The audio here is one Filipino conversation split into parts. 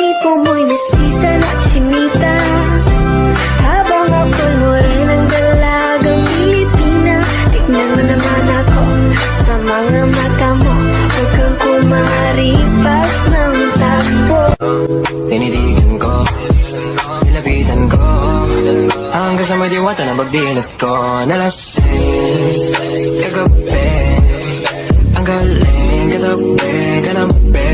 tipo mo'y mestiza na chinita, habang ako'y morenang dalagang Pilipina. Tignan mo naman ako sa mga mata mo, huwag kang kumaripas ng takbo. Tinitigan ko, nilapitan ko, hanggang sa may diwata na pagdilat ko. Nalasing kagabi, ang galing katabi, kanabi.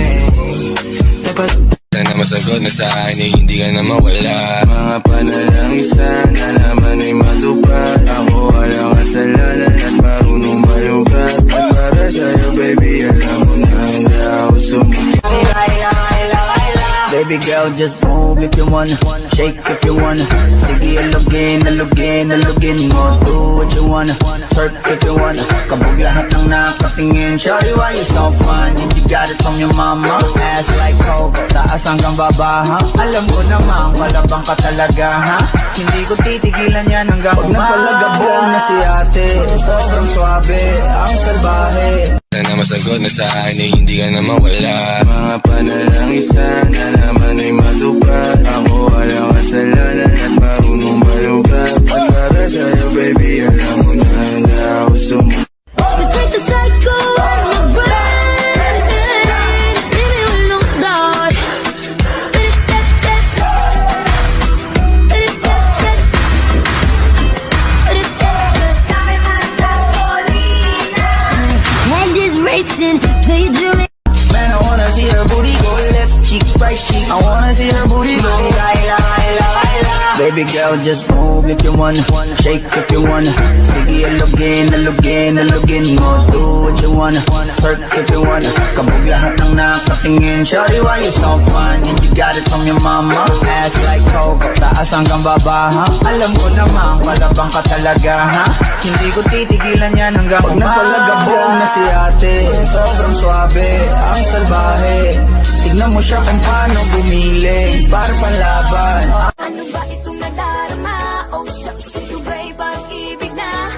Dapat sana masagot na sa akin ay hindi ka na mawala. Mga panalangin sana naman ay matupad. Ako walang kasalanan at marunong malugat. At para sa'yo baby, alam mo na hindi ako sumusunod. Baby girl, just move if you wanna, shake if you wanna. Sige, alugin, alugin, alugin mo. Do what you wanna, twerk if you wanna. Kabog lahat ng nakatingin. Shawty, why you so fun? And you got it from your mama. Ass like Coco, taas hanggang baba, ha? Alam ko naman, malabang ka talaga, ha? Hindi ko titigilan yan hanggang umaga. Pag napalagabong na si ate, sobrang swabe, ang salbahe. Sana masagot na sa akin ay hindi ka na mawala. Mga panalangin sana naman ay matupad. Ako walang kasalanan at marunong malugat. At para sa'yo baby, alam mo na hindi ako sumusunod. You take the psycho out of my brain, baby, we don't die. Head is racing, daydreaming. Man, I wanna see her booty go left cheek, right cheek. I wanna see her booty go Baby girl, just move if you wanna, shake if you wanna. Sige, alugin, alugin, alugin mo. Do what you wanna, twerk if you wanna. Kabog lahat ng nakatingin. Shawty, why you so fun? And you got it from your mama. Ass like Coco, taas hanggang baba, ha? Alam ko naman, malabang ka talaga, ha? Hindi ko titigilan yan hanggang umaga. Pag napalagabong na si ate, sobrang swabe, ang salbahe. Tignan mo siya kung paano bumili, para panlaban. Ano ba itong nadarama? Oh shucks, ito ba'y pag-ibig na?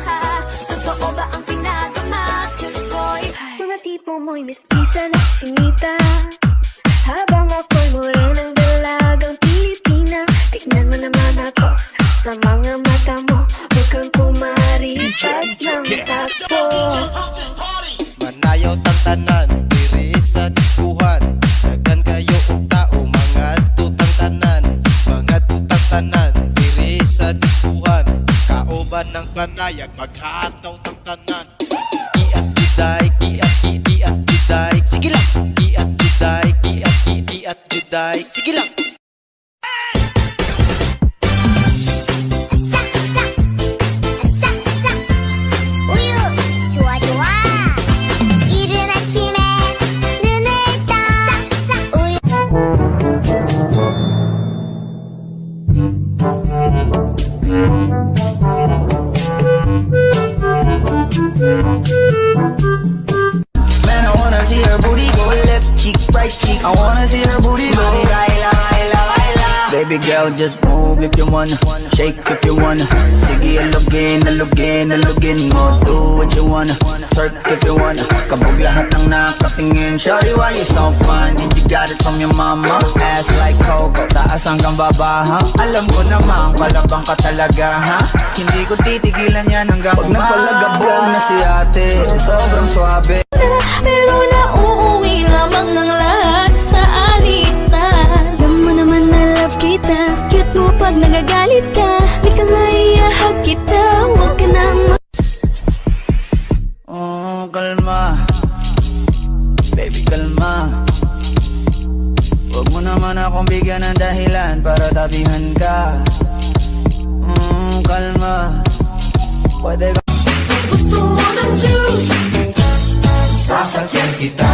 Totoo ba ang pinagama? Cause boy, mga tipo mo'y mestiza na chinita, habang ako'y morenang dalagang Pilipina. Tignan mo naman ako sa mga mata mo, huwag kang kumaripas ng takbo. Manayaw tantanan, diri sa diskuhan. Dagan kayo og tao, mga tutang tanan. Mga tutang tanan, diri sa diskuhan. Kauban ng panayag, maghataw tang tanan. Giat juday, giat giat juday. Sige lang, giat juday, giat giat juday. Sige lang. Man, I wanna see her booty go left cheek, right cheek. I wanna see her booty go Baby girl, just move if you wanna, shake if you wanna. Sige, alugin, alugin, alugin mo. Do what you wanna, twerk if you wanna. Kabog lahat ng nakatingin. Shawty, why you so fun? And you got it from your mama. Ass like Coco, taas hanggang baba, ha? Alam ko naman, palabang ka talaga, ha? Hindi ko titigilan yan hanggang umaga. Pag napalagabong na si ate, sobrang swabe. Pero nauuwi lamang ng lahat sa alitan. Alam mo naman na love kita, cute mo pag nagagalit ka. Di ka maiyahag kita, huwag ka nang Kalma, baby kalma. Huwag mo naman akong bigyan ng dahilan para tabihan ka. Kalma, pwede ka. gusto mo ng juice. Sasakyan kita.